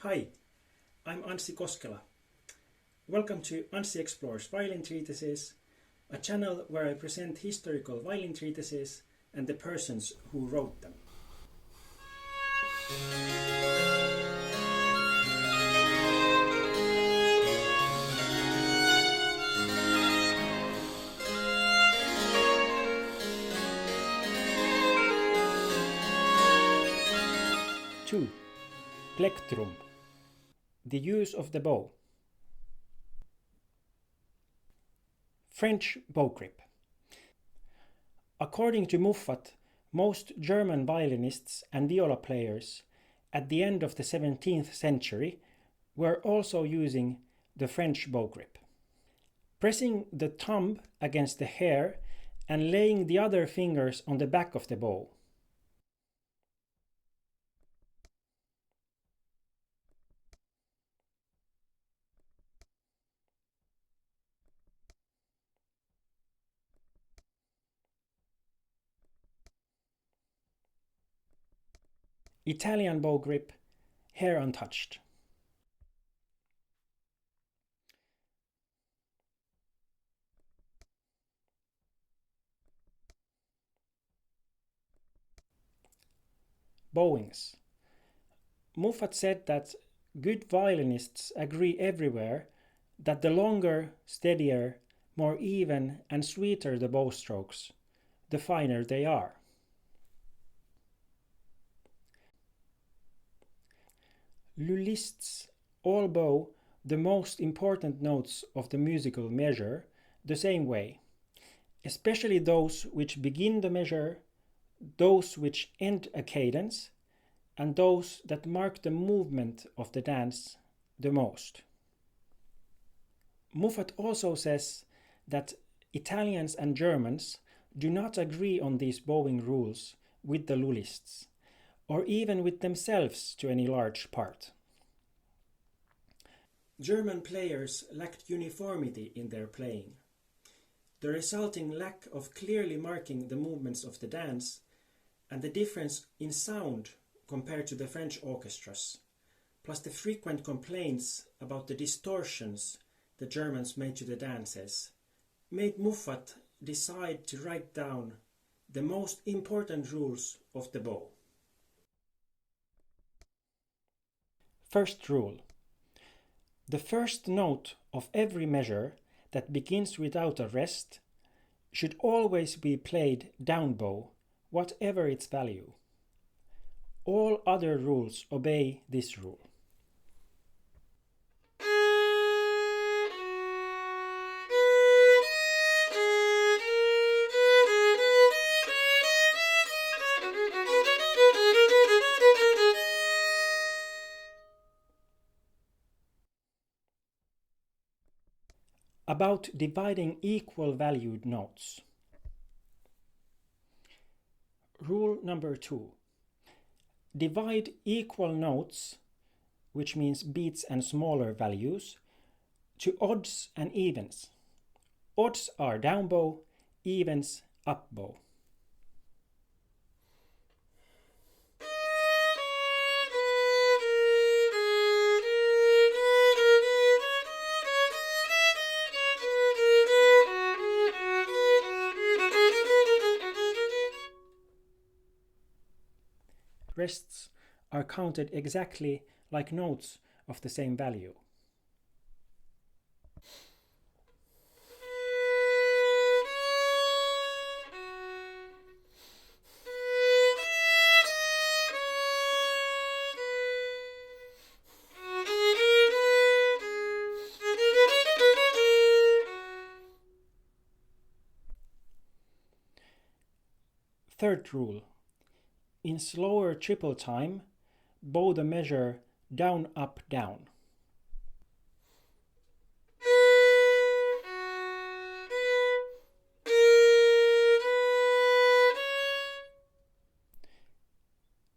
Hi, I'm Anssi Koskela. Welcome to Anssi Explores Violin Treatises, a channel where I present historical violin treatises and the persons who wrote them. Two. Plectrum. The use of the bow. French bow grip. According to Muffat, most German violinists and viola players at the end of the 17th century were also using the French bow grip. Pressing the thumb against the hair and laying the other fingers on the back of the bow. Italian bow grip, hair untouched. Bowings. Muffat said that good violinists agree everywhere that the longer, steadier, more even and sweeter the bow strokes, the finer they are. Lullists all bow the most important notes of the musical measure the same way, especially those which begin the measure, those which end a cadence, and those that mark the movement of the dance the most. Muffat also says that Italians and Germans do not agree on these bowing rules with the lullists, or even with themselves to any large part. German players lacked uniformity in their playing. The resulting lack of clearly marking the movements of the dance and the difference in sound compared to the French orchestras, plus the frequent complaints about the distortions the Germans made to the dances, made Muffat decide to write down the most important rules of the bow. First rule. The first note of every measure that begins without a rest should always be played down bow, whatever its value. All other rules obey this rule. About dividing equal valued notes. Rule number 2. Divide equal notes, which means beats and smaller values, to odds and evens. Odds are down bow, evens up bow. Rests are counted exactly like notes of the same value. Third rule. In slower triple time, bow the measure down, up, down.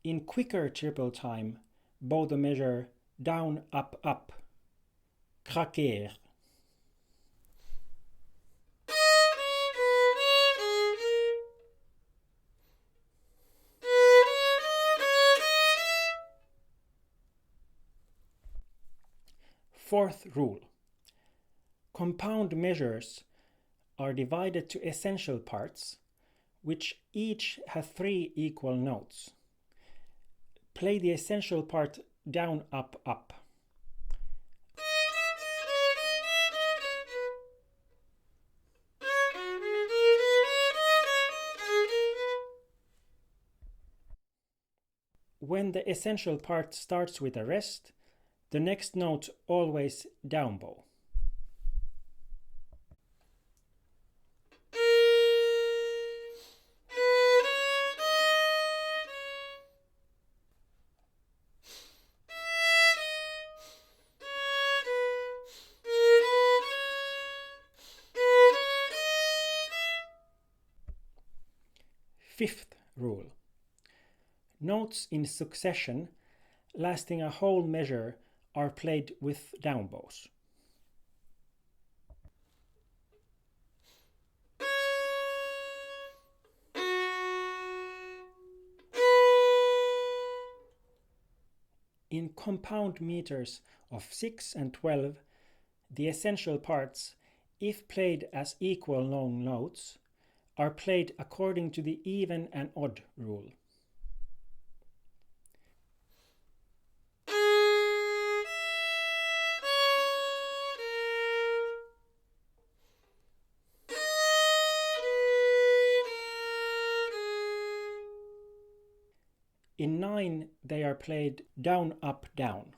In quicker triple time, bow the measure down, up, up. Craquer. Fourth rule. Compound measures are divided to essential parts, which each have 3 equal notes. Play the essential part down, up, up. When the essential part starts with a rest, the next note always down bow. Fifth rule. Notes in succession lasting a whole measure are played with down bows. In compound meters of 6 and 12, the essential parts, if played as equal long notes, are played according to the even and odd rule. In 9, they are played down, up, down.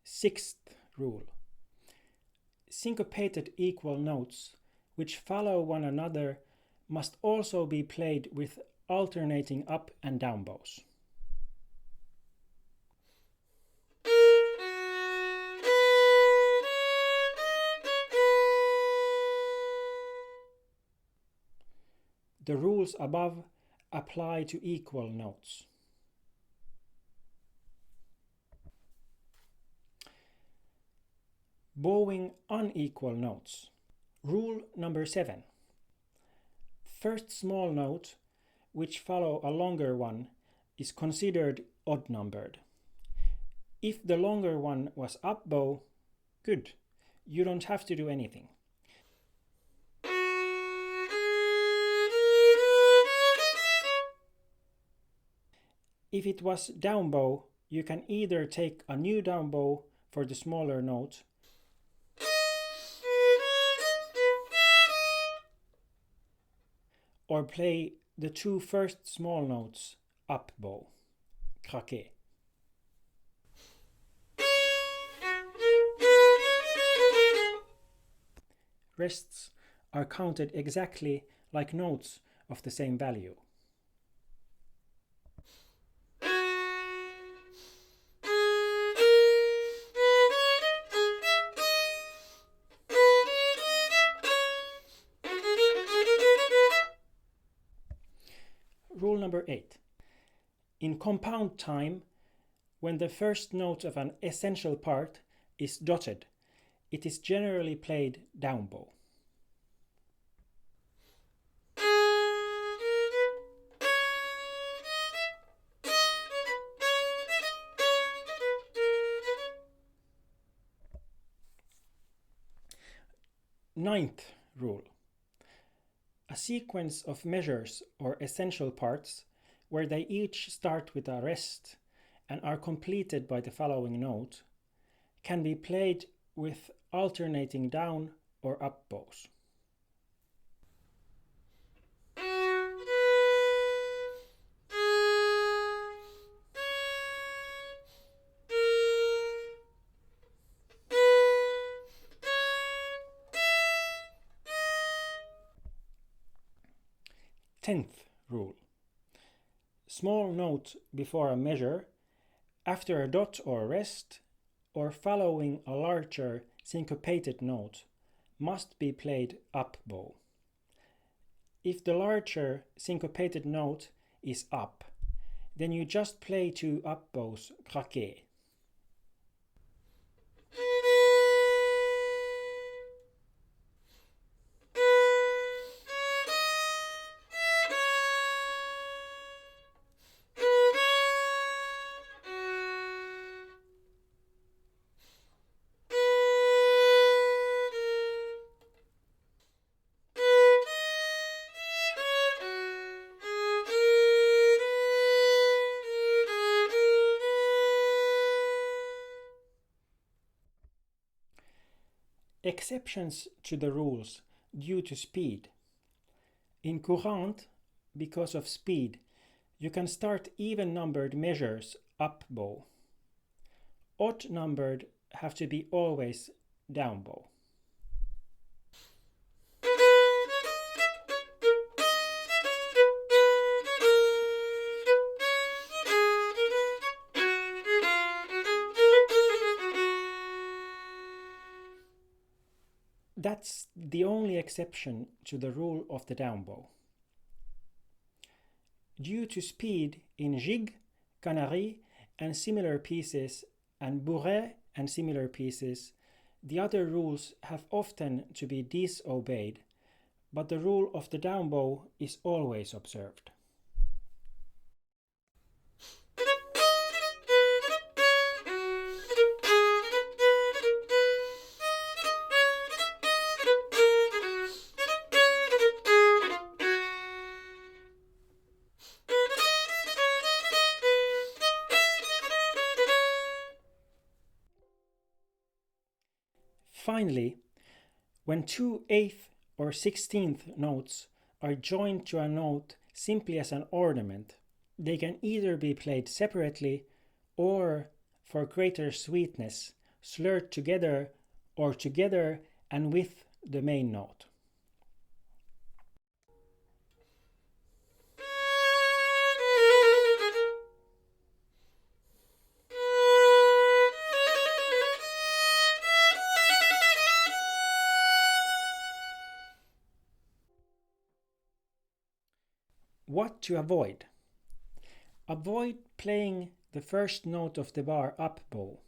Sixth rule. Syncopated equal notes, which follow one another, must also be played with alternating up and down bows. The rules above apply to equal notes. Bowing unequal notes. Rule number 7. First small note, which follow a longer one, is considered odd numbered. If the longer one was up bow, good, you don't have to do anything. If it was down bow, you can either take a new down bow for the smaller note, or play the 2 first small notes up bow, craquet. Rests are counted exactly like notes of the same value. Rule number 8. In compound time, when the first note of an essential part is dotted, it is generally played down bow. Ninth rule. A sequence of measures or essential parts where they each start with a rest and are completed by the following note can be played with alternating down or up bows. Tenth rule. Small note before a measure, after a dot or rest, or following a larger syncopated note, must be played up bow. If the larger syncopated note is up, then you just play 2 up bows craquet. Exceptions to the rules due to speed. In courante, because of speed, you can start even-numbered measures up bow. Odd-numbered have to be always down bow. That's the only exception to the rule of the down bow. Due to speed in gigue, canari and similar pieces and bourrée and similar pieces, the other rules have often to be disobeyed, but the rule of the down bow is always observed. Finally, when two 8th or 16th notes are joined to a note simply as an ornament, they can either be played separately or, for greater sweetness, slurred together or together and with the main note. What to avoid? Avoid playing the first note of the bar up bow.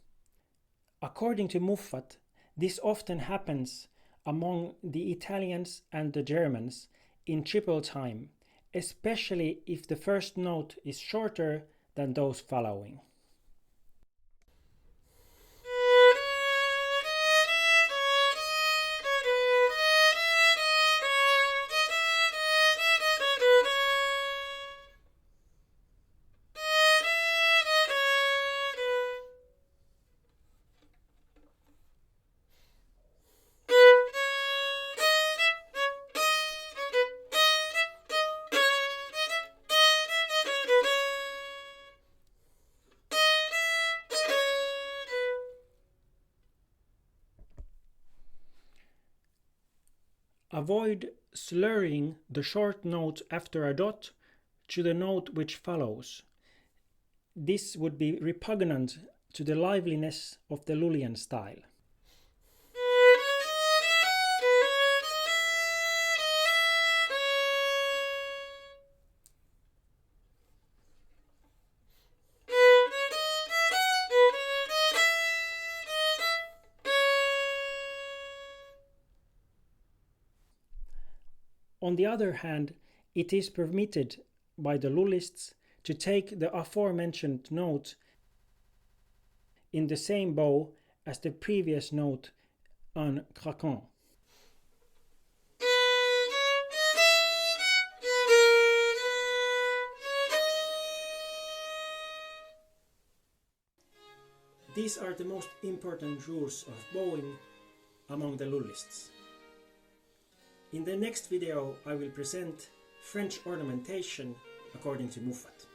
According to Muffat, this often happens among the Italians and the Germans in triple time, especially if the first note is shorter than those following. Avoid slurring the short note after a dot to the note which follows. This would be repugnant to the liveliness of the Lullian style. On the other hand, it is permitted by the Lullists to take the aforementioned note in the same bow as the previous note on craquant. These are the most important rules of bowing among the Lullists. In the next video I will present French ornamentation according to Muffat.